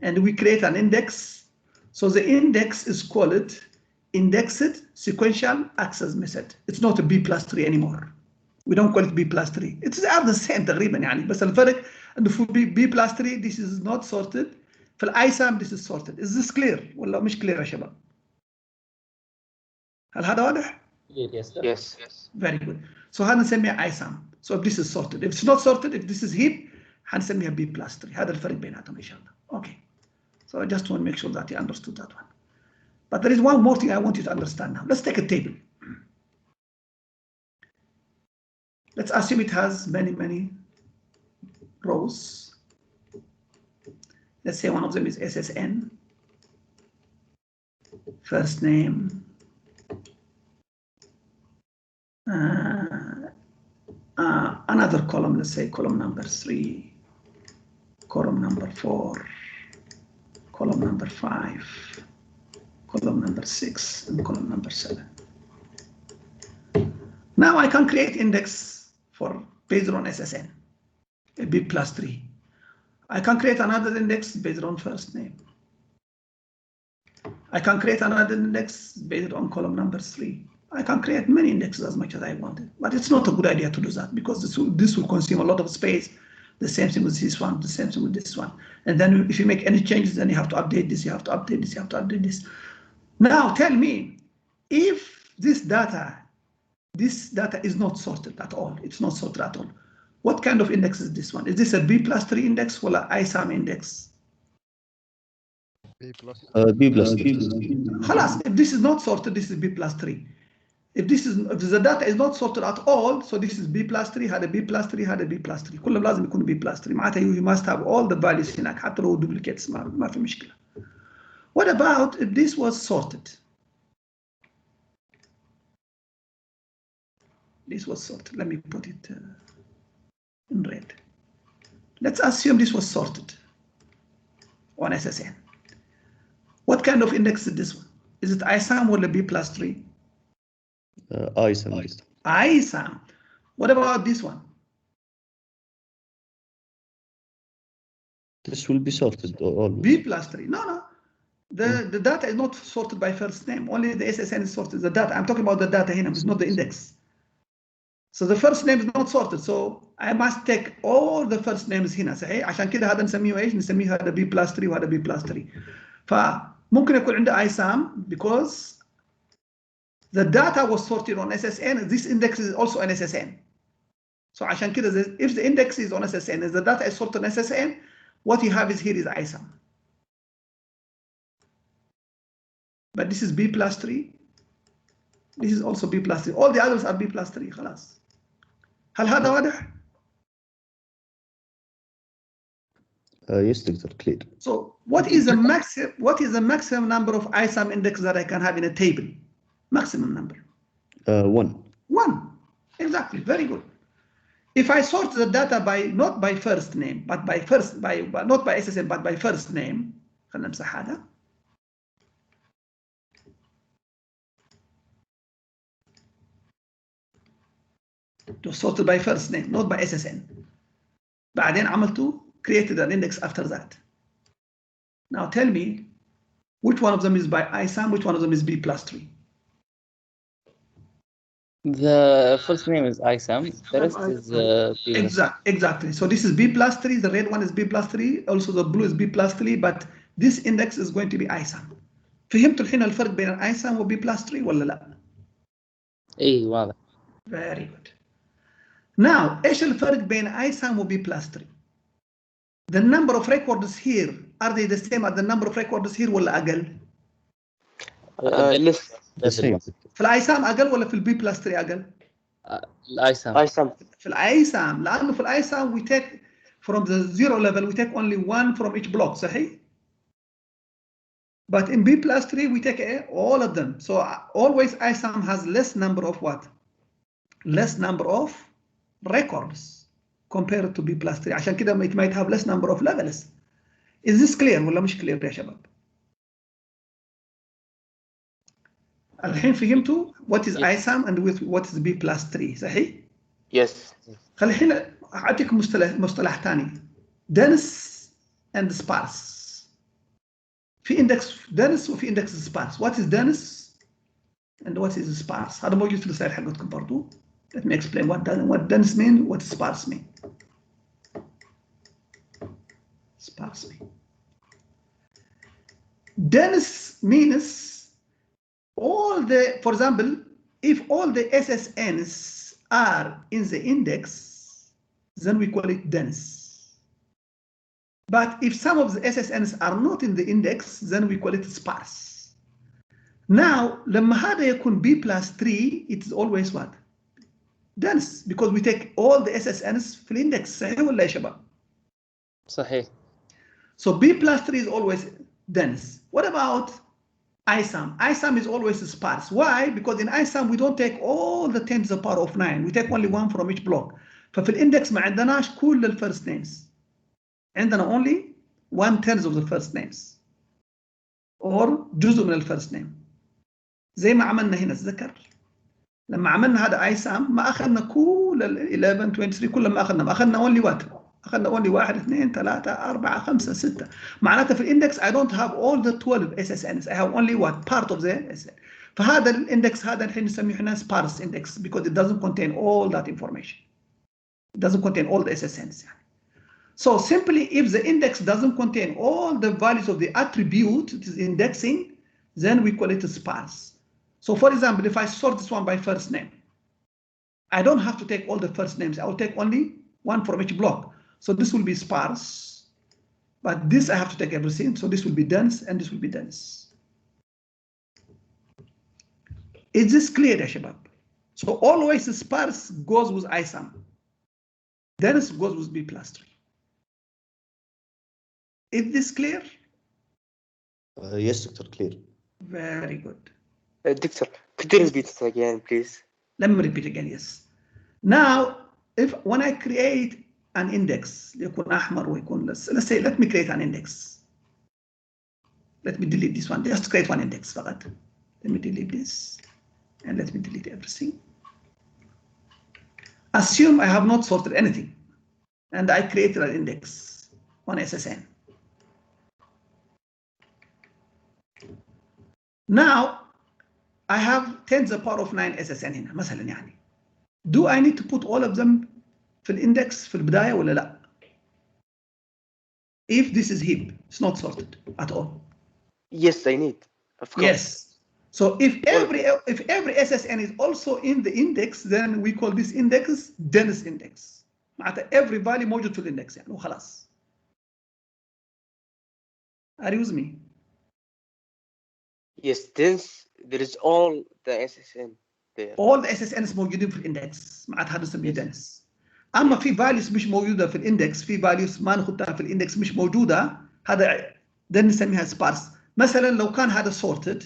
And we create an index. So the index is called indexed sequential access method. It's not a B+3 anymore. We don't call it B+3. It's the same تقريبا يعني بس الفرق انه في B+3 this is not sorted. في الISAM this is sorted. Is this clear ولا مش clear يا شباب؟ هل هذا واضح؟ Yes. Very good. So هنسميها ISAM. So if this is sorted, if it's not sorted, if this is heap هنسميها B+3. هذا الفرق بيناتهم إن شاء الله. Okay. So I just want to make sure that you understood that one. But there is one more thing I want you to understand now. Let's take a table. Let's assume it has many rows. Let's say one of them is SSN, first name, another column, let's say column number 3, column number 4, column number 5, column number 6, and column number 7. Now I can create index based on SSN, a B+3. I can create another index based on first name. I can create another index based on column number 3. I can create many indexes as much as I wanted, but it's not a good idea to do that because this will consume a lot of space. The same thing with this one, the same thing with this one. And then if you make any changes, then you have to update this, you have to update this, you have to update this. Now tell me, if this data is not sorted at all, it's not sorted at all, what kind of index is this one? Is this a B+3 index or an ISAM index? B+3. خلاص, if this is not sorted, this is B+3. If the data is not sorted at all, so this is B+3, هذا B+3, هذا B+3. كلهم لازم يكونوا B+3. معناتها you must have all the values هناك حتى لو duplicates ما في مشكلة. What about if this was sorted? This was sorted. Let me put it in red. Let's assume this was sorted on SSN. What kind of index is this one? Is it ISAM or B plus 3? ISAM. ISAM. What about this one? This will be sorted always. B plus 3. No. The data is not sorted by first name. Only the SSN is sorted. The data. I'm talking about the data here. It's not the index. So the first name is not sorted. So I must take all the first names هنا صحيح. عشان كده هذا نسميه ايش؟ نسميه هذا B plus 3 وهذا B plus 3. فممكن يكون عنده ISAM because the data was sorted on SSN. This index is also on SSN. So عشان كده if the index is on SSN, if the data is sorted on SSN, what you have is here is ISAM. But this is B plus 3. This is also B plus 3. All the others are B plus 3. خلاص. هل هذا واضح؟ Yes, Doctor, clear. So what is the maximum number of ISAM index that I can have in a table? Maximum number. 1. 1. Exactly. Very good. If I sort the data by not by first name, but not by SSN, but by first name, خلينا نمسح هذا. To sort it by first name, not by SSN. بعدين عملته created an index after that. Now tell me, which one of them is by ISAM, which one of them is B plus 3? The first name is ISAM, the rest is B. Exactly. So this is B plus 3, the red one is B plus 3, also the blue is B plus 3, but this index is going to be ISAM. فهمتوا الحين الفرق بين ISAM و B plus 3 ولا لا؟ اي واضح. Very good. Now, ايش الفرق بين ISAM و B plus 3? The number of records here, are they the same as the number of records here ولا أقل؟ less. The same. في الآيسام أقل ولا في البي بلس 3 أقل؟ ISAM. في الآيسام لأنه في الآيسام we take from the zero level we take only one from each block صحيح؟ But in B plus 3 we take all of them. So always ISAM has less number of what? Less number of records compared to B plus 3. عشان كده it might have less number of levels. Is this clear ولا مش clear يا شباب؟ الحين فهمتوا what is ISAM and what is B plus 3 صحيح؟ Yes. خلي الحين أعطيك مصطلح ثاني dense and sparse. في index dense وفي index sparse. What is dense and what is sparse؟ هذا موجود في السلايد حقتكم برضو. Let me explain what dense mean, what sparse mean. Sparse mean. Dense means all the, for example, if all the SSNs are in the index, then we call it dense. But if some of the SSNs are not in the index, then we call it sparse. Now, لما هذا يكون B plus 3, it is always what? Dense, because we take all the SSNs في الindex. صحيح ولا يا شباب؟ صحيح. So B plus 3 is always dense. What about ISAM? ISAM is always sparse. Why? Because in ISAM we don't take all the 10 to the power of 9. We take only one from each block. ففي الindex ما عندناش كل ال first names. عندنا only 1/10 of the first names. or جزء من ال first name. زي ما عملنا هنا تذكر. لما عملنا هذا ISAM ما أخذنا كل ال 11 23 كلهم ما أخذنا. ما أخذنا only what? أخذنا only 1 2 3 4 5 6. معناته في الindex I don't have all the 12 SSNs. I have only what? Part of the SSN. فهذا الindex هذا الحين نسميه احنا sparse index because it doesn't contain all that information. It doesn't contain all the SSNs. So simply if the index doesn't contain all the values of the attribute it is indexing, then we call it sparse. So for example, if I sort this one by first name, I don't have to take all the first names. I will take only one from each block. So this will be sparse, but this I have to take everything. So this will be dense and this will be dense. Is this clear, ya shabab? So always sparse goes with ISAM. Dense goes with B plus 3. Is this clear? Yes, Dr. Clear. Very good. Doctor, could you repeat it again, please? Let me repeat again, yes. Now, when I create an index, يكون أحمر ويكون, let's say, let me create an index. Let me delete this one. Just create one index فقط. Let me delete this, and let me delete everything. Assume I have not sorted anything, and I created an index on SSN. Now, I have 10 to the power of 9 SSN هنا مثلا يعني. Do I need to put all of them في الإندكس في البداية ولا لا؟ If this is heap, it's not sorted at all. Yes, I need. Of course. Yes. So if every SSN is also in the index, then we call this index dense index. معناتها every value موجود في الإندكس يعني وخلاص. Are you with me? Yes, there is all the SSN there. All the SSNs موجودين في الإندكس معناتها هذا نسميه dense. اما في values مش موجوده في الاندكس، في values ما ناخدها في الاندكس مش موجوده، هذا ده نسميها sparse. مثلا لو كان هذا sorted,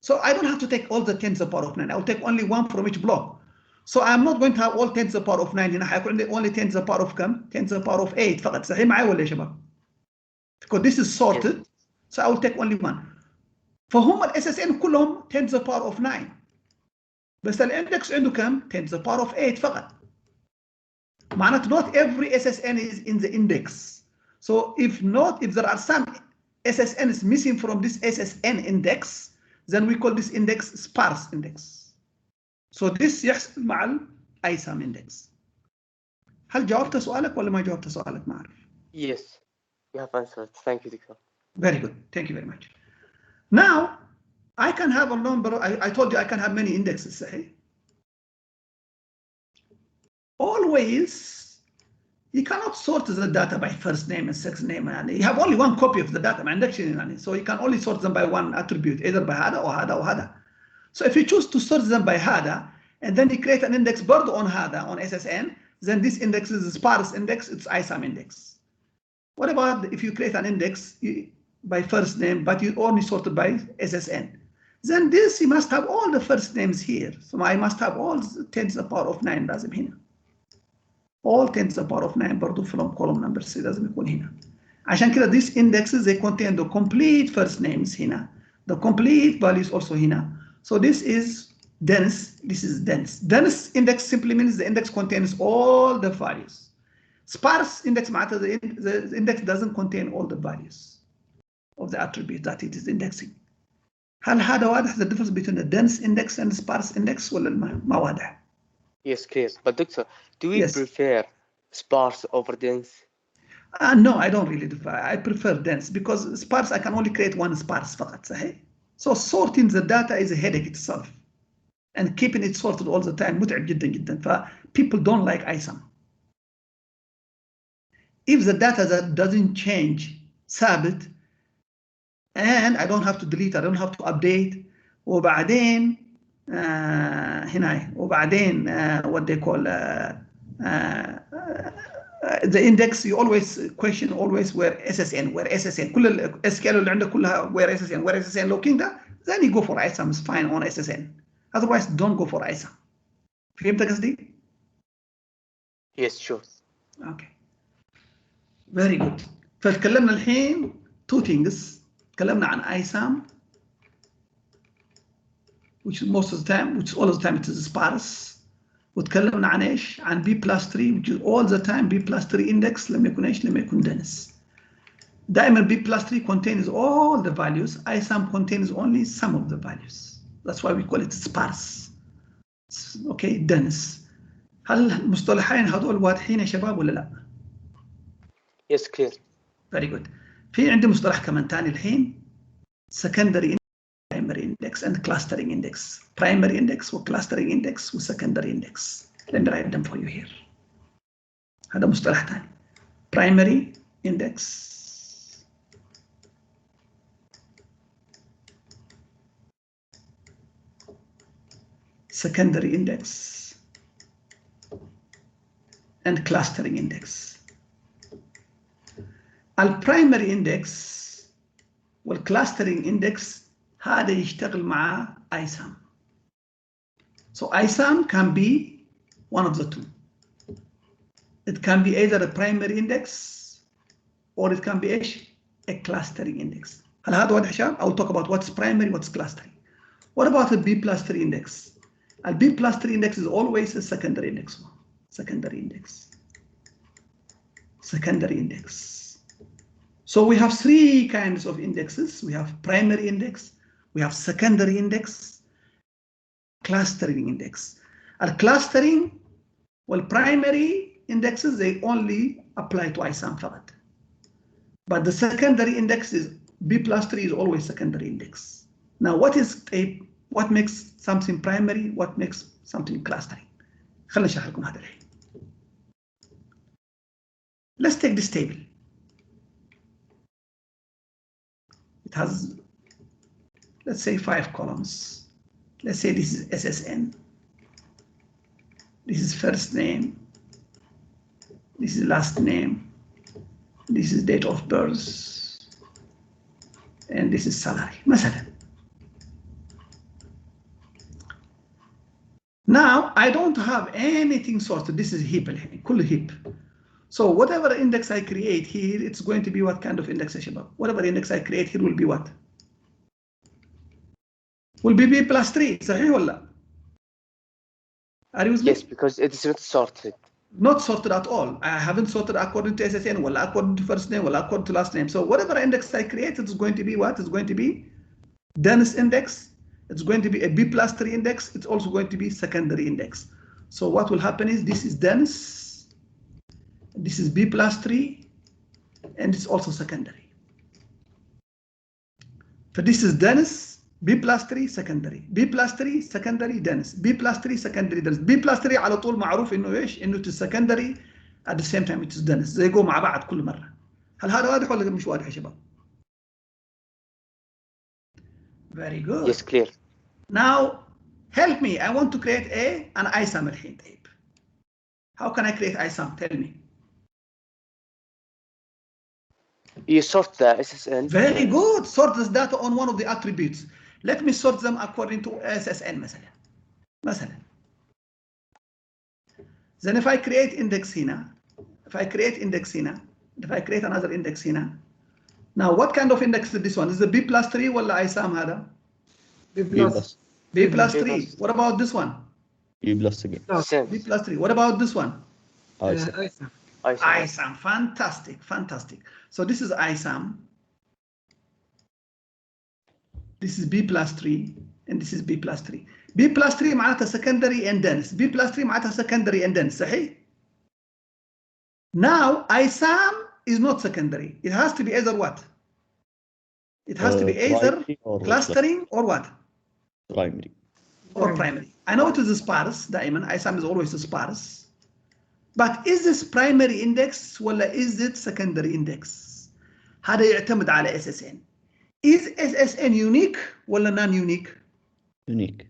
so I don't have to take all the 10 to the power of 9. I'll take only one from each block. So I'm not going to have all 10 to the power of 9 هنا، حيكون عندي only 10 to the power of كم؟ 10 to the power of 8 فقط. صحيح معي ولا يا شباب؟ Because this is sorted, so I will take only one. فهم ال SSN كلهم 10 to the power of 9. بس الاندكس عنده كم؟ 10 to the power of 8 فقط. معناته not every SSN is in the index. So if there are some SSNs missing from this SSN index, then we call this index sparse index. So this يحصل مع ال ISAM index. هل جاوبت سؤالك ولا ما جاوبت سؤالك؟ ما أعرف. Yes, you have answered. Thank you, Doctor. Very good. Thank you very much. Now, I can have a number. I told you I can have many indexes. صحيح? Always, you cannot sort the data by first name and second name. And you have only one copy of the data, so you can only sort them by one attribute, either by هذا or هذا or هذا. So if you choose to sort them by هذا, and then you create an index برضو on هذا, on SSN, then this index is a sparse index, it's ISAM index. What about if you create an index by first name, but you only sorted by SSN? Then this, you must have all the first names here. So I must have all 10 to the power of 9 لازم هنا. All 10 to the power of 9 برضو from column number 3 لازم يكون هنا. عشان كده these indexes, they contain the complete first names هنا. The complete values also هنا. So this is dense, this is dense. Dense index simply means the index contains all the values. Sparse index معناتها the index doesn't contain all the values of the attribute that it is indexing. هل هذا واضح the difference between a dense index and sparse index ولا ما واضح؟ Yes, clear. But Doctor, do we Yes. prefer sparse over dense? No, I don't really prefer. I prefer dense because sparse I can only create one sparse فقط صحيح. So sorting the data is a headache itself, and keeping it sorted all the time متعب جدا جدا. People don't like ISAM. If the data that doesn't change ثابت, and I don't have to delete, I don't have to update, وبعدين هنا وبعدين what they call the index, you always question always where SSN كل ال SQL اللي عندك كلها where SSN لو كده, then you go for ISAM, is fine on SSN. Otherwise don't go for ISAM. فهمت قصدي؟ Yes, sure. Okay. Very good. فتكلمنا الحين two things. تكلمنا عن ISAM, which most of the time, which all of the time it is sparse. وتكلمنا عن ايش؟ عن B+3, which is all the time B+3 index لما يكون ايش؟ لما يكون dense. دائما B+3 contains all the values. ISAM contains only some of the values. That's why we call it sparse. Okay, dense. هل المصطلحين هذول واضحين يا شباب ولا لا؟ Yes, clear. Very good. في عندي مصطلح كمان ثاني الحين, secondary primary index and clustering index. Primary index و clustering index و secondary index. Let me write them for you here. هذا مصطلح ثاني. Primary index, secondary index, and clustering index. Al primary index والclustering index هذا يشتغل مع ISAM. So ISAM can be one of the two. It can be either a primary index or it can be a clustering index. هل هذا واضح شباب؟ I'll talk about what's primary, what's clustering. What about a B+3 index? A B+3 index is always a secondary index. Secondary index. Secondary index. So we have three kinds of indexes. We have primary index, we have secondary index, clustering index. And clustering, well, primary indexes, they only apply to ISAM فقط. But the secondary index is B+3 is always secondary index. Now, what makes something primary? What makes something clustering? خلينا نشرح لكم هذا الحين. Let's take this table. It has, let's say, 5 columns. Let's say this is SSN. This is first name. This is last name. This is date of birth. And this is salary. مثلا. Now, I don't have anything sorted. This is heap. كله heap. So whatever index I create here, it's going to be what kind of index يا شباب? Whatever index I create here will be what? Will be B+3 صحيح ولا لا؟ Are you with me? Yes, because it is not sorted. Not sorted at all. I haven't sorted according to SSN ولا according to first name ولا according to last name. So whatever index I create, it's going to be what? It's going to be dense index. It's going to be a B+3 index. It's also going to be secondary index. So what will happen is this is dense, this is B+3, and it's also secondary. So this is dense, B+3 secondary, B+3 secondary dense, B+3 secondary dense. B+3 على طول معروف انه ايش؟ انه secondary at the same time it is dense. زي يقوم مع بعض كل مرة. هل هذا واضح ولا مش واضح يا شباب؟ Very good. Yes, clear. Now, help me. I want to create an ISAM الحين. طيب. How can I create ISAM? Tell me. You sort the SSN. Very good. Sort this data on one of the attributes. Let me sort them according to SSN مثلا. Then if I create index هنا, if I create another index هنا, now what kind of index is this one? Is the B+3 ولا ISAM هذا? B+3. What about this one? B+3. B+3. What about this one? ISAM. ISAM. Fantastic, fantastic. So this is ISAM. This is B+3 and this is B+3. B+3 معناتها secondary and dense. B+3 معناتها secondary and dense. صحيح? Now ISAM is not secondary. It has to be either what? It has to be either clustering or what? Primary. Or primary. I know it is sparse دائما. ISAM is always sparse. But is this primary index ولا is it secondary index? هذا يعتمد على SSN. Is SSN unique ولا non-unique? Unique.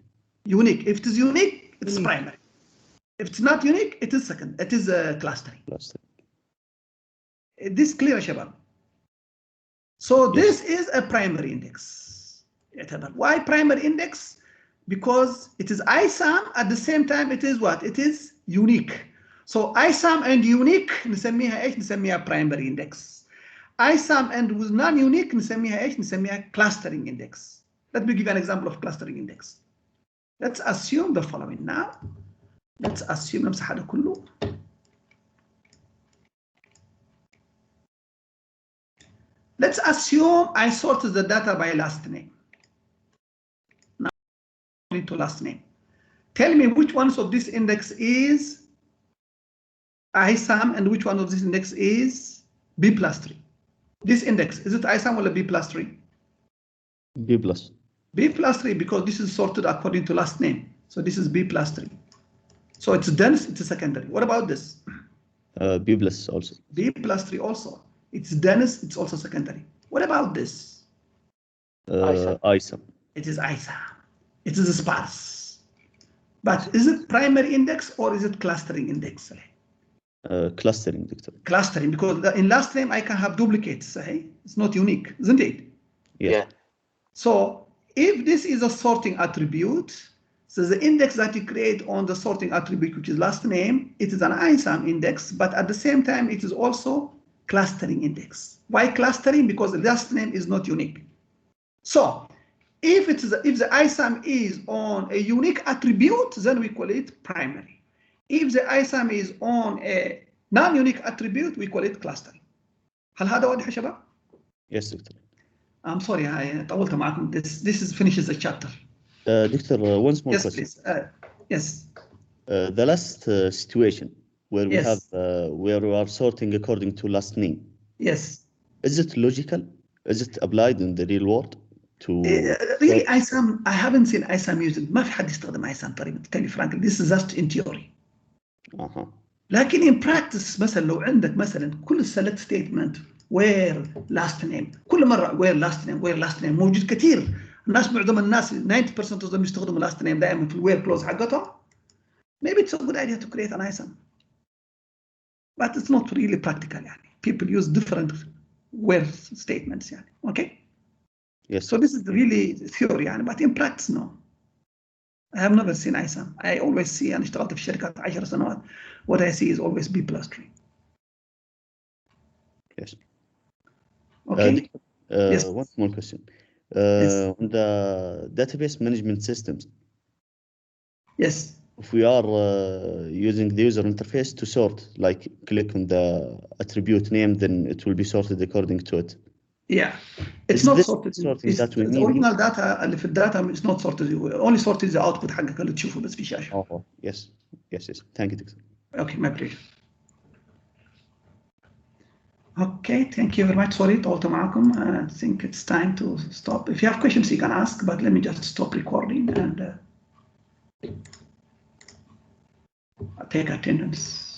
Unique. If it is unique, it's primary. If it's not unique, it is clustering. This clear يا شباب. So this is a primary index. Why primary index? Because it is ISAM at the same time it is what? It is unique. So ISAM and unique نسميها ايش؟ نسميها primary index. ISAM and with non-unique نسميها ايش؟ نسميها clustering index. Let me give you an example of clustering index. Let's assume the following now. Let's assume نمسح هذا كله. Let's assume I sorted the data by last name. Now into last name. Tell me which ones of this index is ISAM and which one of this index is B+3. This index, is it ISAM or B+3? B+. B+3 because this is sorted according to last name. So this is B+3. So it's dense, it's a secondary. What about this? B+ also. B+3 also. It's dense, it's also secondary. What about this? ISAM. It is ISAM. It is sparse. But is it primary index or is it clustering index? Clustering, Doctor. Clustering, because in last name I can have duplicates. It's not unique, isn't it? Yes. So if this is a sorting attribute, so the index that you create on the sorting attribute, which is last name, it is an ISAM index, but at the same time, it is also clustering index. Why clustering? Because the last name is not unique. So if the ISAM is on a unique attribute, then we call it primary. If the ISAM is on a non-unique attribute, we call it clustering. هل هذا واضح يا شباب؟ Yes, Doctor. I'm sorry, I طولت معكم. This is finishes the chapter. Doctor, one small Yes, question. please. Yes. The last situation where we Yes. have where we are sorting according to last name. Yes. Is it logical? Is it applied in the real world to Really, sort? ISAM, I haven't seen ISAM used. ما في حد يستخدم ISAM تقريبا. To tell you frankly, this is just in theory. لكن in practice مثلا لو عندك مثلا كل select statement where last name كل مرة where last name موجود كثير. الناس معظم الناس 90% of them يستخدموا last name دائما في where clause حقتهم. Maybe it's a good idea to create an ISAM. But it's not really practical يعني. People use different where statements يعني. Okay? Yes. So this is really theory يعني. But in practice no. I have never seen ISAM. I always see أنا اشتغلت في شركات 10 سنوات. What I see is always B+3. Yes. Okay. Yes. One more question. Yes. On the database management systems, Yes. if we are using the user interface to sort, like click on the attribute name, then it will be sorted according to it. Yeah. It's Is not this sorted. sorting that we The need? original data اللي في الداتا is not sorted. Only sorted the output حقك اللي تشوفه بس في شاشة. Oh, yes. Thank you, Doctor. Okay, my pleasure. Okay, thank you very much. Sorry طولت معكم. I think it's time to stop. If you have questions, you can ask, but let me just stop recording and take attendance.